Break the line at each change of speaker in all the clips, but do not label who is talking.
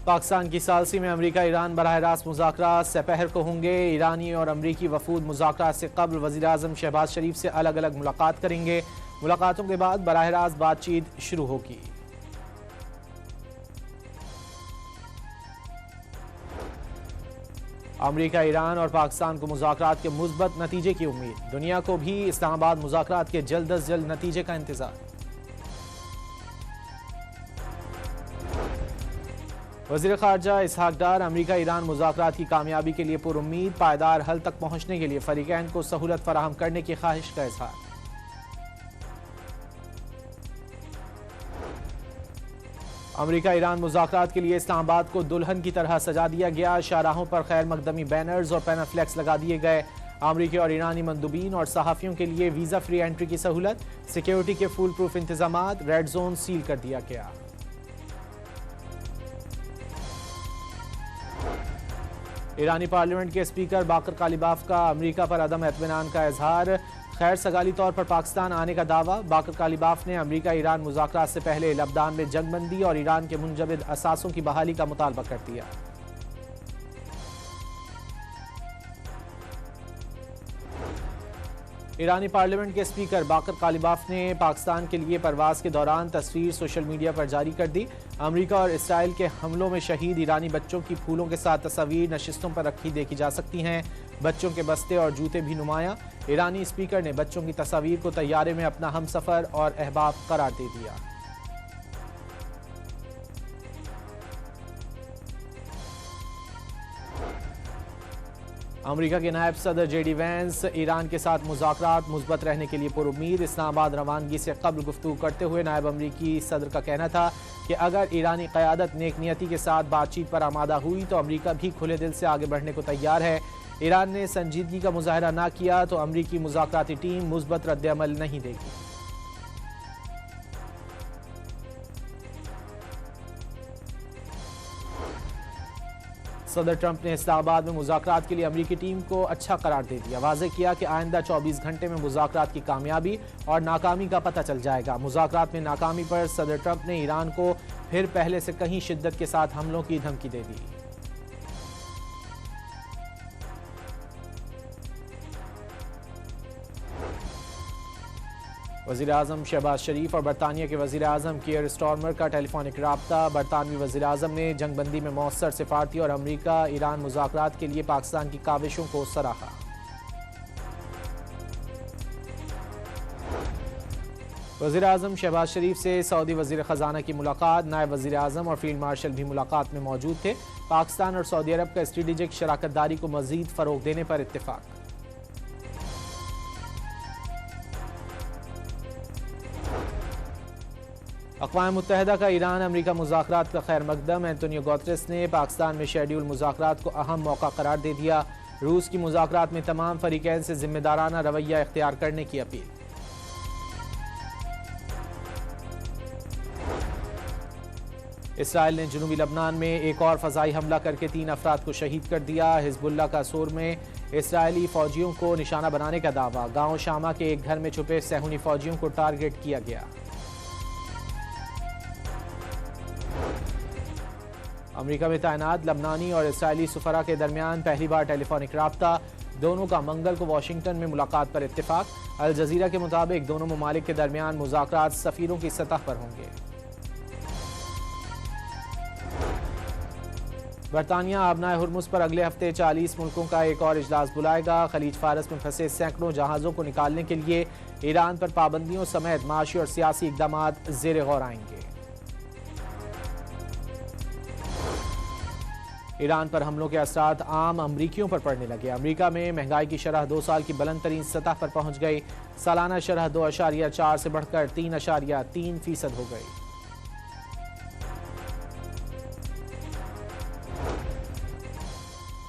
पाकिस्तान की सालसी में America Iran बराह रास्त मुज़ाकरात सपहर को होंगे। ईरानी और अमरीकी वफूद मुज़ाकरात से कबल वज़ीर आज़म शहबाज शरीफ से अलग अलग मुलाकात करेंगे। मुलाकातों के बाद बराह रास्त बातचीत शुरू होगी। अमेरिका, ईरान और पाकिस्तान को मुज़ाकरात के मुस्बत नतीजे की उम्मीद। दुनिया को भी इस्लामाबाद मुज़ाकरात के जल्द अज जल्द नतीजे का इंतजार। वज़ीर ख़ारजा इसहाक डार अमेरिका ईरान मुज़ाकरात की कामयाबी के लिए पुरुम्मीद। पायदार हल तक पहुंचने के लिए फ़रीक़ैन को सहूलत फराहम करने की ख्वाहिश का इजहार। अमेरिका ईरान मुज़ाकरात के लिए इस्लामाबाद को दुल्हन की तरह सजा दिया गया। शाहराहों पर खैर मकदमी बैनर्स और पैनाफ्लेक्स लगा दिए गए। अमेरिकी और ईरानी मंदूबीन और सहाफ़ियों के लिए वीज़ा फ्री एंट्री की सहूलत। सिक्योरिटी के फुल प्रूफ इंतजामात। रेड जोन सील कर दिया गया। ईरानी पार्लियामेंट के स्पीकर बाकर कालिबाफ का अमेरिका पर अदम एतमानान का इजहार। खैर सगाली तौर पर पाकिस्तान आने का दावा। बाकर कालिबाफ ने अमेरिका ईरान मुज़ाकरात से पहले लबनान में जंगबंदी और ईरान के मुंजमद असासों की बहाली का मुतालबा कर दिया। ईरानी पार्लियामेंट के स्पीकर बाकर कालिबाफ ने पाकिस्तान के लिए परवाज के दौरान तस्वीर सोशल मीडिया पर जारी कर दी। अमेरिका और इसराइल के हमलों में शहीद ईरानी बच्चों की फूलों के साथ तस्वीर नशिस्तों पर रखी देखी जा सकती हैं। बच्चों के बस्ते और जूते भी नुमाया। ईरानी स्पीकर ने बच्चों की तस्वीर को तैयारे में अपना हमसफर और अहबाब करार दे दिया। अमेरिका के नायब सदर जेडी वैंस ईरान के साथ मुज़ाकरात मुस्बत रहने के लिए पुरुम्मीद। इस्लामाबाद रवानगी से कबल गुफ्तगू करते हुए नायब अमरीकी सदर का कहना था कि अगर ईरानी क़यादत नेक नियति के साथ बातचीत पर आमादा हुई तो अमेरिका भी खुले दिल से आगे बढ़ने को तैयार है। ईरान ने संजीदगी का मुजाहरा ना किया तो अमरीकी मुज़ाकराती टीम मुस्बत रद्द-ए-अमल नहीं देगी। सदर ट्रंप ने इस्लामाबाद में मुज़ाकरात के लिए अमरीकी टीम को अच्छा करार दे दिया। वाज़ेह किया कि आइंदा 24 घंटे में मुज़ाकरात की कामयाबी और नाकामी का पता चल जाएगा। मुज़ाकरात में नाकामी पर सदर ट्रंप ने ईरान को फिर पहले से कहीं शिद्दत के साथ हमलों की धमकी दे दी। वज़ीर आज़म शहबाज शरीफ और बरतानिया के वज़ीर आज़म कियर स्टारमर का टेलीफोनिक राब्ता। बरतानवी वज़ीर आज़म ने जंगबंदी में मौसर सिफारती और अमरीका ईरान मुज़ाकरात के लिए पाकिस्तान की काविशों को सराहा। वज़ीर आज़म शहबाज शरीफ से सऊदी वज़ीर ख़जाना की मुलाकात। नायब वज़ीर आज़म और फील्ड मार्शल भी मुलाकात में मौजूद थे। पाकिस्तान और सऊदी अरब का स्ट्रेटेजिक शराकतदारी को मज़ीद फ़रोग़ देने पर इत्तेफ़ाक़। अक़वाम मुत्तहिदा का ईरान अमरीका मुज़ाकरात का खैर मकदम। एंटोनियो गुतेरेस ने पाकिस्तान में शेड्यूल मुज़ाकरात को अहम मौका करार दे दिया। रूस की मुज़ाकरात में तमाम फ़रीक़ैन से ज़िम्मेदाराना रवैया इख्तियार करने की अपील। इसराइल ने जनूबी लबनान में एक और फ़ज़ाई हमला करके 3 अफराद को शहीद कर दिया। हिज़्बुल्लाह का सोर में इसराइली फ़ौजियों को निशाना बनाने का दावा। गाँव शामा के एक घर में छुपे सहूनी फ़ौजियों को टारगेट किया गया। अमेरिका में तैनात लबनानी और इसराइली सफ़रा के दरमियान पहली बार टेलीफोनिक राब्ता। दोनों का मंगल को वाशिंगटन में मुलाकात पर इत्तेफाक। अल जज़ीरा के मुताबिक दोनों ममालिक के दरमियान मुज़ाकरात सफ़ीरों की सतह पर होंगे। बरतानिया आबनाए हुर्मुज़ पर अगले हफ्ते 40 मुल्कों का एक और इजलास बुलाएगा। खलीज फारस में फंसे सैकड़ों जहाज़ों को निकालने के लिए ईरान पर पाबंदियों समेत माशी और सियासी इक़दामात ज़ेर गौर आएंगे। ईरान पर हमलों के असरात आम अमरीकियों पर पड़ने लगे। अमरीका में महंगाई की शरह 2 साल की बुलंद तरीन सतह पर पहुंच गई। सालाना शरह 2.4 से बढ़कर 3.3% हो गई।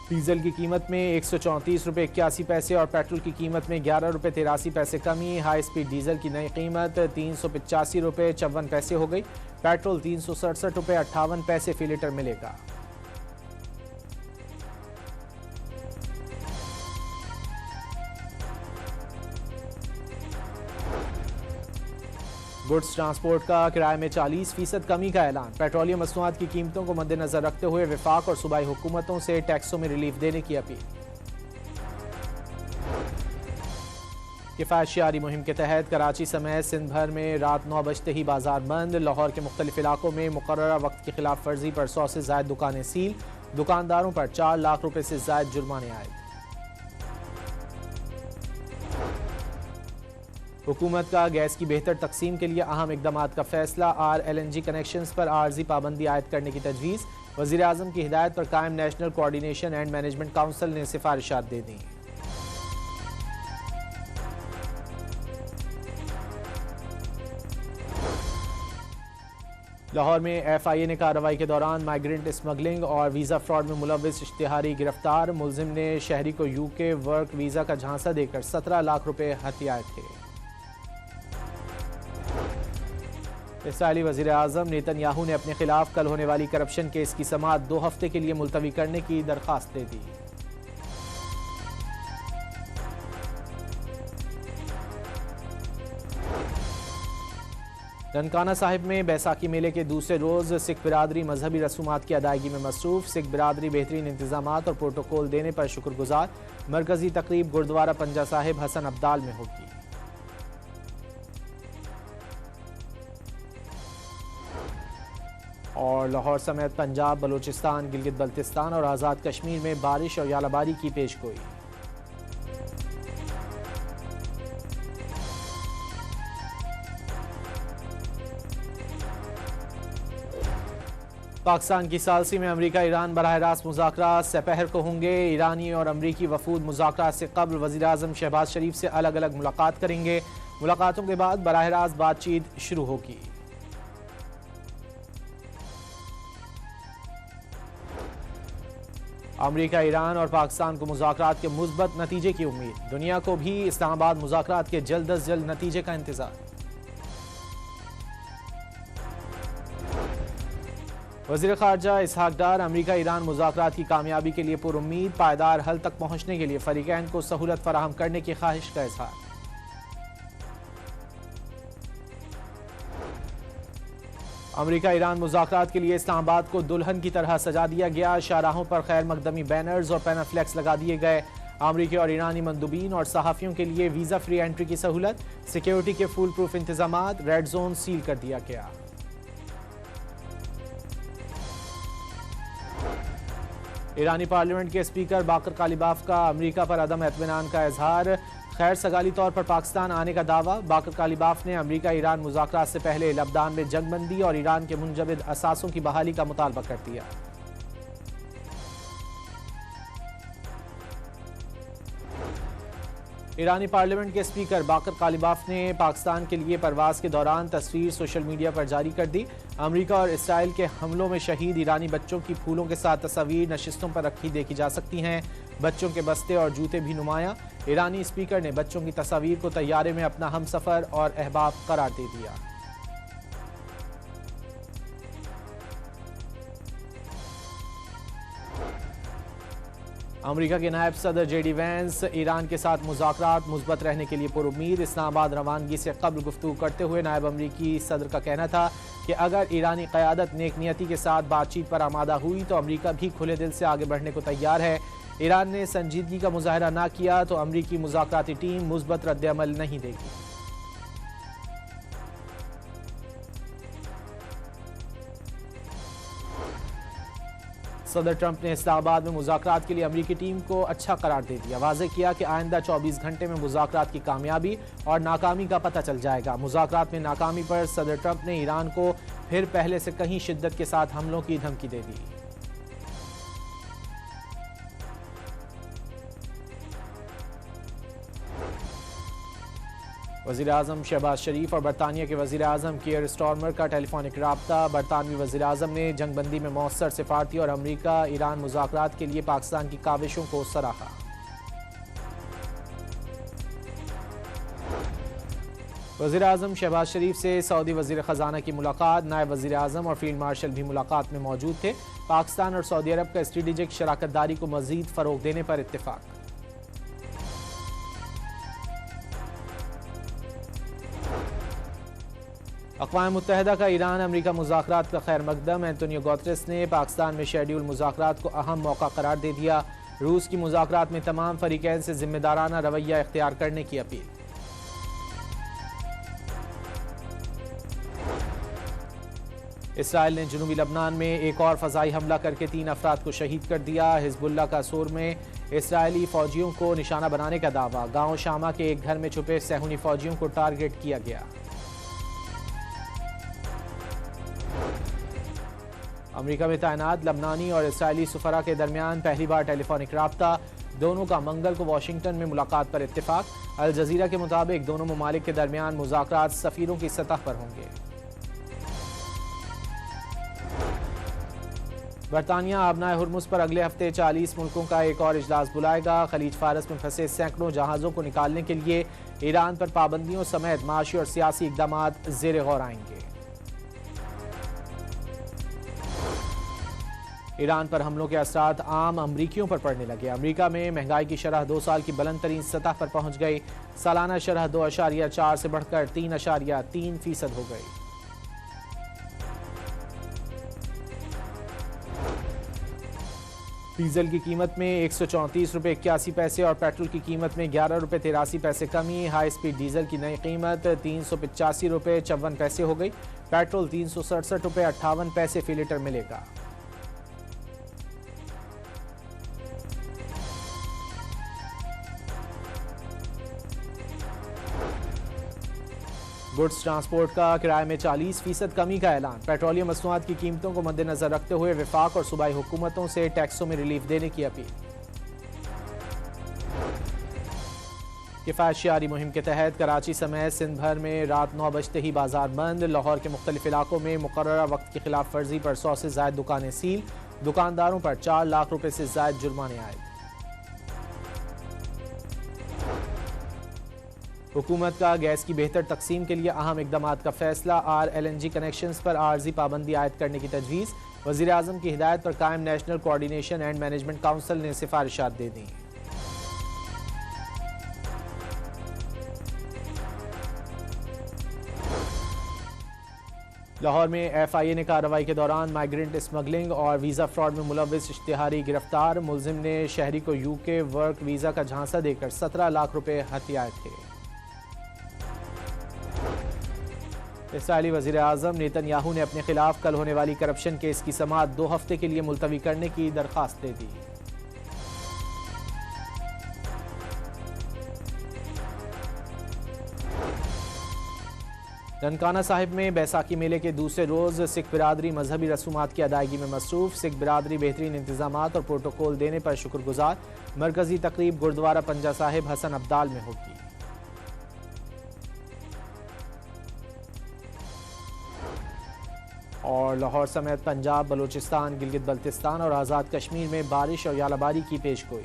डीजल की कीमत में 134 रुपये 81 पैसे और पेट्रोल की कीमत में 11 रुपये 83 पैसे कमी। हाई स्पीड डीजल की नई कीमत 385 रुपये 54 पैसे हो गई। पेट्रोल 367 रुपये 58 पैसे फी लीटर मिलेगा। गुड्स ट्रांसपोर्ट का किराए में 40% कमी का ऐलान। पेट्रोलियम मसनूआत की कीमतों को मद्देनजर रखते हुए वफाक और सूबाई हुकूमतों से टैक्सों में रिलीफ देने की अपील। किफायत शियारी मुहिम के तहत कराची समेत सिंध भर में रात 9 बजते ही बाजार बंद। लाहौर के मुख्तलिफ इलाकों में मुकर्ररा वक्त की खिलाफ वर्जी पर 100 से ज्यादा दुकानें सील। दुकानदारों पर 4 लाख रुपए से ज्यादा जुर्माने आए। हुकूमत का गैस की बेहतर तकसीम के लिए अहम इकदाम का फैसला। RLNG कनेक्शंस पर आर्जी पाबंदी आयद करने की तजवीज़। वज़ीर आज़म की हिदायत पर कायम national coordination and management council ने सिफारिशात दे दी। लाहौर में FIA ने कार्रवाई के दौरान माइग्रेंट स्मगलिंग और वीज़ा फ्रॉड में मुलव्विस इश्तिहारी गिरफ्तार। मुलजिम ने शहरी को UK वर्क वीज़ा का झांसा देकर 17 लाख रुपए हथियाए थे। इसराइली वज़ीर आज़म नेतन्याहू ने अपने खिलाफ कल होने वाली करप्शन केस की समाअत 2 हफ्ते के लिए मुलतवी करने की दरख्वास्त दे दी। ननकाना साहिब में बैसाखी मेले के दूसरे रोज सिख बिरादरी मजहबी रसूमात की अदायगी में मसरूफ। सिख बिरादरी बेहतरीन इंतजामात और प्रोटोकॉल देने पर शुक्रगुजार। मरकजी तकरीब गुरुद्वारा पंजा साहिब हसन अब्दाल में होगी। और लाहौर समेत पंजाब, बलूचिस्तान, गिलगित बल्तिस्तान और आज़ाद कश्मीर में बारिश और यालाबारी की पेशगोई। पाकिस्तान की सालसी में अमरीका ईरान बराह रास्त मुज़ाकरात सपहर को होंगे। ईरानी और अमरीकी वफूद मुज़ाकरात से कबल वज़ीर आज़म शहबाज शरीफ से अलग अलग मुलाकात करेंगे। मुलाकातों के बाद बराह रास्त बातचीत शुरू होगी। अमरीका, ईरान और पाकिस्तान को मुज़ाकरात के मुस्बत नतीजे की उम्मीद। दुनिया को भी इस्लामाबाद मुज़ाकरात के जल्द अज जल्द नतीजे का इंतजार। वज़ीर ख़ारजा इसहाक डार अमरीका ईरान मुज़ाकरात की कामयाबी के लिए पुरुम्मीद। पायदार हल तक पहुंचने के लिए फ़रीक़ैन को सहूलत फराहम करने की ख्वाहिश का इज़हार। अमरीका ईरान मुज़ाकरात के लिए इस्लामाबाद को दुल्हन की तरह सजा दिया गया। शाहराहों पर खैर मकदमी बैनर्स और पैनाफ्लेक्स लगा दिए गए। अमरीकी और ईरानी मंदूबीन और सहाफ़ियों के लिए वीज़ा फ्री एंट्री की सहूलत। सिक्योरिटी के फुल प्रूफ इंतजामात। रेड जोन सील कर दिया गया। ईरानी पार्लियामेंट के स्पीकर बाकर कालिबाफ का अमरीका पर अदम एतमानान का इजहार। खैर सगाली तौर पर पाकिस्तान आने का दावा। बाकर कालिबाफ ने अमरीका ईरान मुज़ाकरात से पहले लबनान में जंगबंदी और ईरान के मुंजमद असासों की बहाली का मुतालबा कर दिया। ईरानी पार्लियामेंट के स्पीकर बाकर कालिबाफ ने पाकिस्तान के लिए परवाज के दौरान तस्वीर सोशल मीडिया पर जारी कर दी। अमरीका और इसराइल के हमलों में शहीद ईरानी बच्चों की फूलों के साथ तस्वीर नशिस्तों पर रखी देखी जा सकती हैं। बच्चों के बस्ते और जूते भी नुमाया। ईरानी स्पीकर ने बच्चों की तस्वीर को तैयारे में अपना हमसफर और अहबाब करार दे दिया। अमरीका के नायब सदर JD वैंस ईरान के साथ मुज़ाकरात मुस्बत रहने के लिए पुरुम्मीद। इस्लामाबाद रवानगी से कबल गुफ्तगू करते हुए नायब अमरीकी सदर का कहना था कि अगर ईरानी क़यादत नेक नियति के साथ बातचीत पर आमादा हुई तो अमरीका भी खुले दिल से आगे बढ़ने को तैयार है। ईरान ने संजीदगी का मुजाहरा ना किया तो अमरीकी मुज़ाकराती टीम मुस्बत रद्द-ए-अमल नहीं देगी। सदर ट्रंप ने इस्लामाबाद में मुज़ाकरात के लिए अमरीकी टीम को अच्छा करार दे दिया। वाज़ेह किया कि आइंदा 24 घंटे में मुज़ाकरात की कामयाबी और नाकामी का पता चल जाएगा। मुज़ाकरात में नाकामी पर सदर ट्रंप ने ईरान को फिर पहले से कहीं शिद्दत के साथ हमलों की धमकी दे दी। वज़ीर आज़म शहबाज शरीफ और बरतानिया के वज़ीर आज़म कियर स्टार्मर का टेलीफोनिक राब्ता। बरतानवी वज़ीर आज़म ने जंगबंदी में मौसर सिफारती और अमरीका ईरान मुज़ाकरात के लिए पाकिस्तान की काविशों को सराहा। वज़ीर आज़म शहबाज शरीफ से सऊदी वज़ीर ख़जाना की मुलाकात। नायब वज़ीर आज़म और फील्ड मार्शल भी मुलाकात में मौजूद थे। पाकिस्तान और सऊदी अरब का स्ट्रेटेजिक शराकतदारी को मज़ीद फ़रोग़ देने पर इत्तेफाक। अक़वाम मुत्तहिदा का ईरान अमरीका मुज़ाकरात का खैर मकदम एंटोनियो गुतेरेस ने पाकिस्तान में शेड्यूल मुज़ाकरात को अहम मौका करार दे दिया। रूस की मुज़ाकरात में तमाम फरीकैन से जिम्मेदाराना रवैया इख्तियार करने की अपील। इसराइल ने जनूबी लबनान में एक और फ़ज़ाई हमला करके 3 अफराद को शहीद कर दिया। हिज़्बुल्लाह का सूर में इसराइली फ़ौजियों को निशाना बनाने का दावा। गाँव शामा के एक घर में छुपे सहूनी फ़ौजियों को टारगेट किया गया। अमेरिका में तैनात लबनानी और इसराइली सफरा के दरमियान पहली बार टेलीफोनिक राब्ता। दोनों का मंगल को वाशिंगटन में मुलाकात पर इत्तेफाक। अल जजीरा के मुताबिक दोनों ममालिक के दरमियान मुज़ाकरात सफ़ीरों की सतह पर होंगे। बरतानिया आबनाए हुर्मुज़ पर अगले हफ्ते 40 मुल्कों का एक और इजलास बुलाएगा। खलीज फारस में फंसे सैकड़ों जहाज़ों को निकालने के लिए ईरान पर पाबंदियों समेत माशी और सियासी इकदाम ज़ेर गौर आएंगे। ईरान पर हमलों के असरात आम अमरीकियों पर पड़ने लगे। अमरीका में महंगाई की शरह 2 साल की बुलंद तरीन सतह पर पहुंच गई। सालाना शरह 2.4 से बढ़कर 3.3% हो गई। डीजल की कीमत में 134 रुपये 81 पैसे और पेट्रोल की कीमत में 11 रुपये 83 पैसे कमी। हाई स्पीड डीजल की नई कीमत 385 रुपये 54 पैसे हो गई। पेट्रोल 367 रुपये 58 पैसे फी लीटर मिलेगा। गुड्स ट्रांसपोर्ट का किराए में 40% कमी का ऐलान। पेट्रोलियम मसनूआत की कीमतों को मद्देनजर रखते हुए वफाक और सूबाई हुकूमतों से टैक्सों में रिलीफ देने की अपील। किफ़ायत शियारी मुहिम के तहत कराची समेत सिंध भर में रात 9 बजते ही बाजार बंद। लाहौर के मुख्तलिफ इलाकों में मुकर्ररा वक्त की खिलाफ वर्जी पर 100 से ज़ायद दुकानें सील। दुकानदारों पर 4 लाख रुपए से ज़ायद जुर्माने आए। हुकूमत का गैस की बेहतर तकसीम के लिए अहम इकदाम का फैसला। RLNG कनेक्शंस पर आर्जी पाबंदी आयद करने की तजवीज़। वज़ीर आज़म की हिदायत पर कायम national coordination and management council ने सिफारिशात दे दी। लाहौर में FIA ने कार्रवाई के दौरान माइग्रेंट स्मगलिंग और वीज़ा फ्रॉड में मुलविस इश्तिहारी गिरफ्तार। मुलजिम ने शहरी को UK वर्क वीज़ा का झांसा देकर 17 लाख रुपए हथियाए थे। इसराइली वज़ीर आज़म नेतन्याहू ने अपने खिलाफ कल होने वाली करप्शन केस की समाअत 2 हफ्ते के लिए मुलतवी करने की दरख्वास्त दे दी। ननकाना साहिब में बैसाखी मेले के दूसरे रोज सिख बिरादरी मजहबी रसूमात की अदायगी में मसरूफ। सिख बिरादरी बेहतरीन इंतजामात और प्रोटोकॉल देने पर शुक्रगुजार। मरकजी तकरीब गुरुद्वारा पंजा साहिब हसन अब्दाल में होगी। और लाहौर समेत पंजाब, बलूचिस्तान, गिलगित बल्तिस्तान और आज़ाद कश्मीर में बारिश और यालाबारी की पेशगोई।